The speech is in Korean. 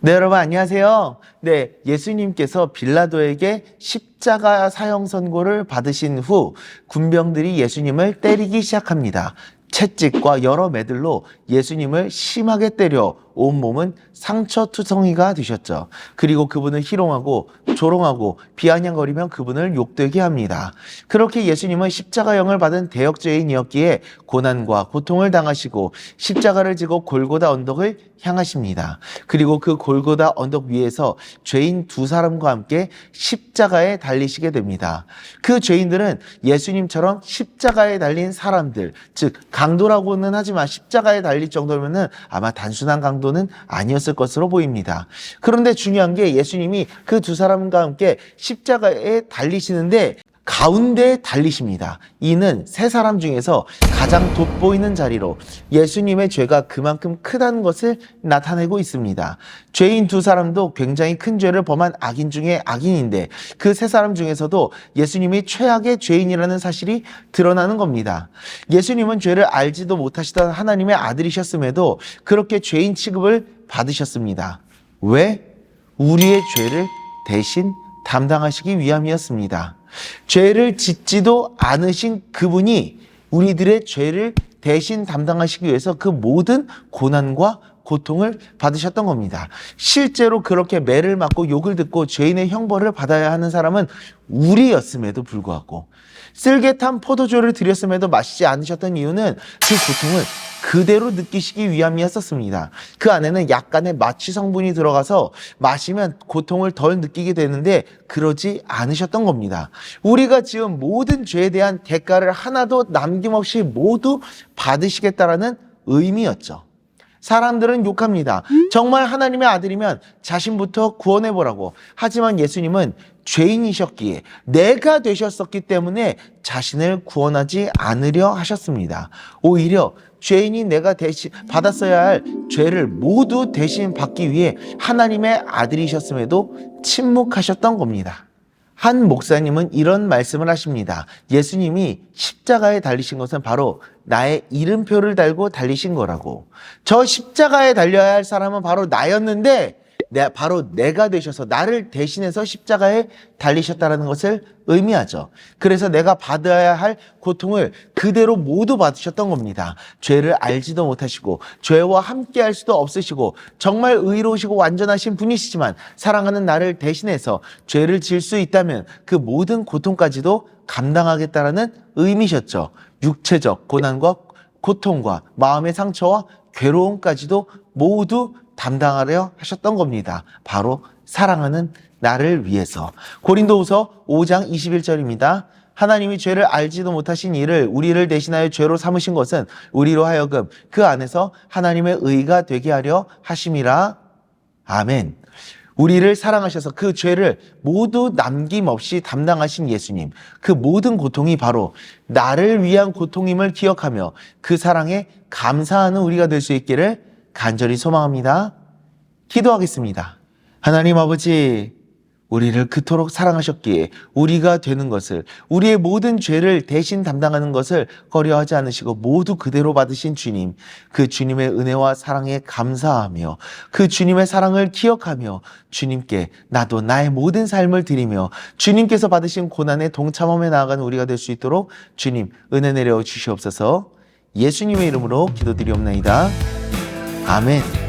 네, 여러분 안녕하세요. 네, 예수님께서 빌라도에게 십자가 사형 선고를 받으신 후 군병들이 예수님을 때리기 시작합니다. 채찍과 여러 매들로 예수님을 심하게 때려 온몸은 상처투성이가 되셨죠. 그리고 그분을 희롱하고 조롱하고 비아냥거리며 그분을 욕되게 합니다. 그렇게 예수님은 십자가형을 받은 대역죄인이었기에 고난과 고통을 당하시고 십자가를 지고 골고다 언덕을 향하십니다. 그리고 그 골고다 언덕 위에서 죄인 두 사람과 함께 십자가에 달리시게 됩니다. 그 죄인들은 예수님처럼 십자가에 달린 사람들, 즉 강도라고는 하지만 십자가에 달릴 정도면은 아마 단순한 강도는 아니었을 것으로 보입니다. 그런데 중요한 게 예수님이 그 두 사람과 함께 십자가에 달리시는데 가운데에 달리십니다. 이는 세 사람 중에서 가장 돋보이는 자리로 예수님의 죄가 그만큼 크다는 것을 나타내고 있습니다. 죄인 두 사람도 굉장히 큰 죄를 범한 악인 중에 악인인데 그 세 사람 중에서도 예수님이 최악의 죄인이라는 사실이 드러나는 겁니다. 예수님은 죄를 알지도 못하시던 하나님의 아들이셨음에도 그렇게 죄인 취급을 받으셨습니다. 왜? 우리의 죄를 대신 담당하시기 위함이었습니다. 죄를 짓지도 않으신 그분이 우리들의 죄를 대신 담당하시기 위해서 그 모든 고난과 고통을 받으셨던 겁니다. 실제로 그렇게 매를 맞고 욕을 듣고 죄인의 형벌을 받아야 하는 사람은 우리였음에도 불구하고 쓸개탄 포도주를 드렸음에도 마시지 않으셨던 이유는 그 고통을 그대로 느끼시기 위함이었습니다. 그 안에는 약간의 마취 성분이 들어가서 마시면 고통을 덜 느끼게 되는데 그러지 않으셨던 겁니다. 우리가 지은 모든 죄에 대한 대가를 하나도 남김없이 모두 받으시겠다라는 의미였죠. 사람들은 욕합니다. 정말 하나님의 아들이면 자신부터 구원해보라고. 하지만 예수님은 죄인이셨기에 내가 되셨었기 때문에 자신을 구원하지 않으려 하셨습니다. 오히려 죄인이 내가 대신 받았어야 할 죄를 모두 대신 받기 위해 하나님의 아들이셨음에도 침묵하셨던 겁니다. 한 목사님은 이런 말씀을 하십니다. 예수님이 십자가에 달리신 것은 바로 나의 이름표를 달고 달리신 거라고. 저 십자가에 달려야 할 사람은 바로 나였는데 바로 내가 되셔서 나를 대신해서 십자가에 달리셨다는 것을 의미하죠. 그래서 내가 받아야 할 고통을 그대로 모두 받으셨던 겁니다. 죄를 알지도 못하시고 죄와 함께 할 수도 없으시고 정말 의로우시고 완전하신 분이시지만 사랑하는 나를 대신해서 죄를 지을 수 있다면 그 모든 고통까지도 감당하겠다라는 의미셨죠. 육체적 고난과 고통과 마음의 상처와 괴로움까지도 모두 담당하려 하셨던 겁니다. 바로 사랑하는 나를 위해서. 고린도후서 5장 21절입니다. 하나님이 죄를 알지도 못하신 이를 우리를 대신하여 죄로 삼으신 것은 우리로 하여금 그 안에서 하나님의 의가 되게 하려 하심이라. 아멘. 우리를 사랑하셔서 그 죄를 모두 남김없이 담당하신 예수님, 그 모든 고통이 바로 나를 위한 고통임을 기억하며 그 사랑에 감사하는 우리가 될 수 있기를 간절히 소망합니다. 기도하겠습니다. 하나님 아버지, 우리를 그토록 사랑하셨기에 우리가 되는 것을, 우리의 모든 죄를 대신 담당하는 것을 꺼려하지 않으시고 모두 그대로 받으신 주님, 그 주님의 은혜와 사랑에 감사하며 그 주님의 사랑을 기억하며 주님께 나도 나의 모든 삶을 드리며 주님께서 받으신 고난에 동참하며 나아가는 우리가 될 수 있도록 주님 은혜 내려 주시옵소서. 예수님의 이름으로 기도드리옵나이다. 아멘.